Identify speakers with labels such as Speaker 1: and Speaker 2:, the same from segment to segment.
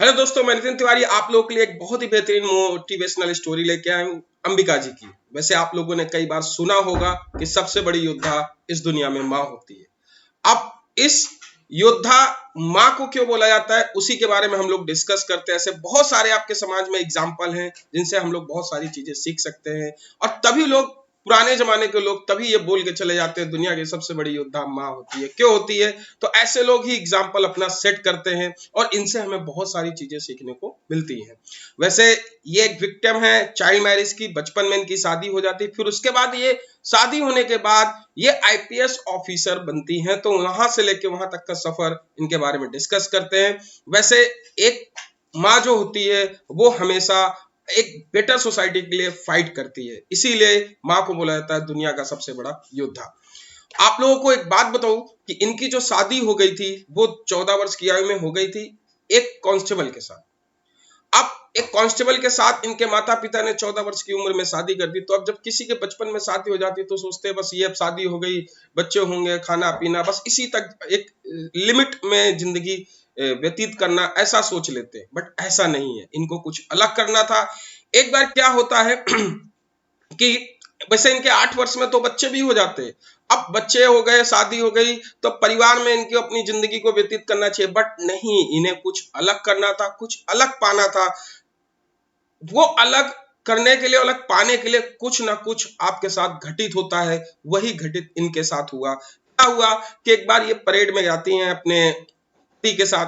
Speaker 1: Hello दोस्तों, मैं नितिन तिवारी आप लोगों के लिए एक बहुत ही बेहतरीन मोटिवेशनल स्टोरी लेके आया हूँ अंबिका जी की। वैसे आप लोगों ने कई बार सुना होगा कि सबसे बड़ी योद्धा इस दुनिया में माँ होती है। अब इस योद्धा माँ को क्यों बोला जाता है, उसी के बारे में हम लोग डिस्कस करते हैं। ऐसे बहुत सारे आपके समाज में एग्जाम्पल हैं जिनसे हम लोग बहुत सारी चीजें सीख सकते हैं, और तभी लोग, पुराने जमाने के लोग तभी ये बोल के चले जाते हैं दुनिया की सबसे बड़ी योद्धा माँ होती है। क्यों होती है? तो ऐसे लोग ही एग्जाम्पल अपना सेट करते हैं और इनसे हमें बहुत सारी चीजें सीखने को मिलती हैं। वैसे ये एक विक्टिम है चाइल्ड मैरिज की। बचपन में इनकी शादी हो जाती है, फिर उसके बाद ये शादी होने के बाद ये आईपीएस ऑफिसर बनती हैं। तो वहां से लेके वहां तक का सफर इनके बारे में डिस्कस करते हैं। वैसे एक माँ जो होती है वो हमेशा एक बेटर सोसाइटी के लिए फाइट करती है, इसीलिए माँ को बोला जाता है दुनिया का सबसे बड़ा योद्धा। आप लोगों को एक बात बताऊं कि इनकी जो शादी हो गई थी वो 14 वर्ष की आयु में हो गई थी एक कांस्टेबल के साथ। अब एक कांस्टेबल के साथ इनके माता पिता ने 14 वर्ष की उम्र में शादी कर दी। तो अब जब किसी के बचपन में शादी हो जाती है तो सोचते हैं बस ये अब शादी हो गई, बच्चे होंगे, खाना पीना, बस इसी तक एक लिमिट में जिंदगी व्यतीत करना, ऐसा सोच लेते हैं। बट ऐसा नहीं है, इनको कुछ अलग करना था। एक बार क्या होता है कि वैसे इनके 8 वर्ष में तो बच्चे भी हो जाते हैं। अब बच्चे हो गए, शादी हो गई, तो परिवार में इनकी अपनी जिंदगी को व्यतीत करना चाहिए। बट नहीं, इन्हें कुछ अलग करना था, कुछ अलग पाना था। वो अलग करने के लिए, अलग पाने के लिए कुछ ना कुछ आपके साथ घटित होता है। वही घटित इनके साथ हुआ। क्या हुआ कि एक बार ये परेड में जाती हैं अपने पति के साथ।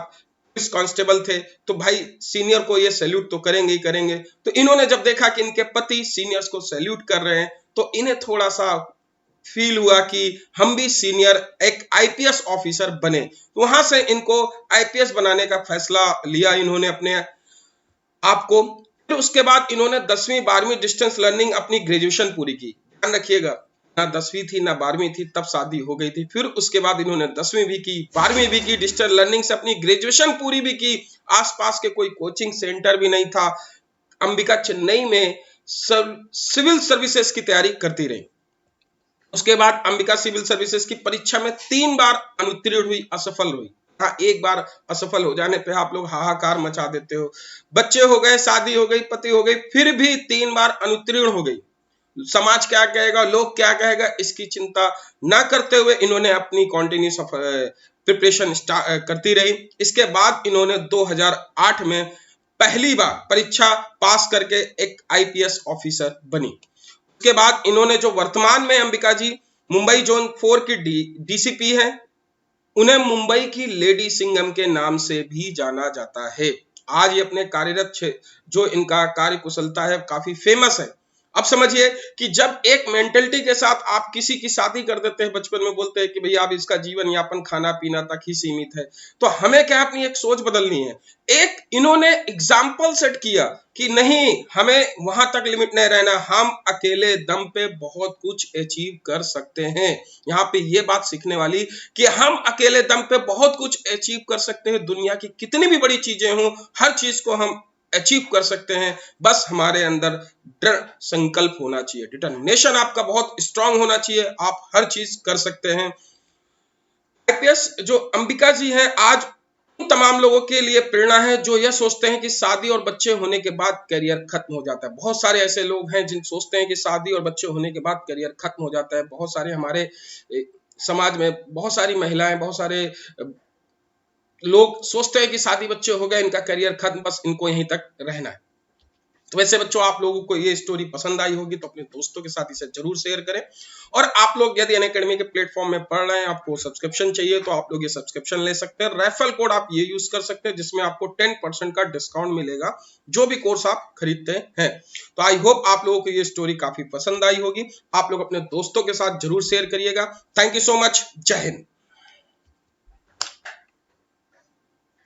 Speaker 1: पुलिस कांस्टेबल थे तो भाई सीनियर को ये सैल्यूट तो करेंगे ही करेंगे। तो इन्होंने जब देखा कि इनके पति सीनियर्स को सैल्यूट कर रहे हैं तो इन्हें थोड़ा सा फील हुआ कि हम भी सीनियर एक आईपीएस ऑफिसर बने। तो वहां से इनको आईपीएस बनाने का फैसला लिया इन्होंने अपने आप को। फिर उसके बाद इन्होंने 10वीं 12वीं डिस्टेंस लर्निंग अपनी ग्रेजुएशन पूरी की। ध्यान रखिएगा, ना 10वीं थी ना 12वीं थी, तब शादी हो गई थी। फिर उसके बाद इन्होंने 10वीं भी की, 12वीं भी की, डिजिटल लर्निंग से अपनी ग्रेजुएशन पूरी भी की। आसपास के कोई कोचिंग सेंटर भी नहीं था। अंबिका चेन्नई में सिविल सर्विसेज की तैयारी करती रही। उसके बाद अंबिका सिविल सर्विसेज की परीक्षा में 3 बार अनुत्तीर्ण हुई, असफल हुई। हाँ, एक बार असफल हो जाने पे आप लोग हाहाकार मचा देते हो। बच्चे हो गए, शादी हो गई, पति हो गई, फिर भी 3 बार अनुत्तीर्ण हो गई। समाज क्या कहेगा, लोग क्या कहेगा, इसकी चिंता ना करते हुए इन्होंने अपनी कॉन्टिन्यूस प्रिपरेशन करती रही। इसके बाद इन्होंने 2008 में पहली बार परीक्षा पास करके एक आईपीएस ऑफिसर बनी। उसके बाद इन्होंने जो वर्तमान में अंबिका जी मुंबई जोन 4 की डीसीपी है, उन्हें मुंबई की लेडी सिंघम के नाम से भी जाना जाता है। आज ये अपने कार्यरत जो इनका कार्य कुशलता है काफी फेमस है। अब समझिए कि जब एक मेंटेलिटी के साथ आप किसी की शादी कर देते हैं, बचपन में बोलते हैं कि भैया अब इसका जीवन यापन खाना पीना तक ही सीमित है, तो हमें क्या अपनी एक सोच बदलनी है। एक इन्होंने एग्जाम्पल सेट किया कि नहीं, हमें वहां तक लिमिट नहीं रहना, हम अकेले दम पे बहुत कुछ अचीव कर सकते हैं। यहाँ पे ये बात सीखने वाली कि हम अकेले दम पे बहुत कुछ अचीव कर सकते हैं। दुनिया की कितनी भी बड़ी चीजें हों, हर चीज को हम अचीव कर सकते हैं। बस हमारे अंदर दृढ़ संकल्प होना चाहिए, डिटर्मिनेशन आपका बहुत स्ट्रांग होना चाहिए, आप हर चीज कर सकते हैं। आईपीएस जो अंबिका जी है आज तमाम लोगों के लिए प्रेरणा है जो यह सोचते हैं कि शादी और बच्चे होने के बाद करियर खत्म हो जाता है। बहुत सारे ऐसे लोग हैं जिन सोचते हैं कि शादी और बच्चे होने के बाद करियर खत्म हो जाता है। बहुत सारे हमारे समाज में बहुत सारी महिलाएं, बहुत सारे लोग सोचते हैं कि शादी बच्चे हो गए, इनका करियर खत्म, बस इनको यहीं तक रहना है। तो वैसे बच्चों, आप लोगों को ये स्टोरी पसंद आई होगी तो अपने दोस्तों के साथ इसे जरूर शेयर करें। और आप लोग यदि अनअकैडमी के प्लेटफॉर्म में पढ़ रहे हैं, आपको सब्सक्रिप्शन चाहिए तो आप लोग ये सब्सक्रिप्शन ले सकते हैं। रेफरल कोड आप ये यूज कर सकते हैं जिसमें आपको 10% का डिस्काउंट मिलेगा जो भी कोर्स आप खरीदते हैं। तो आई होप आप लोगों को ये स्टोरी काफी पसंद आई होगी। आप लोग अपने दोस्तों के साथ जरूर शेयर करिएगा। Thank you so much. जय हिंद।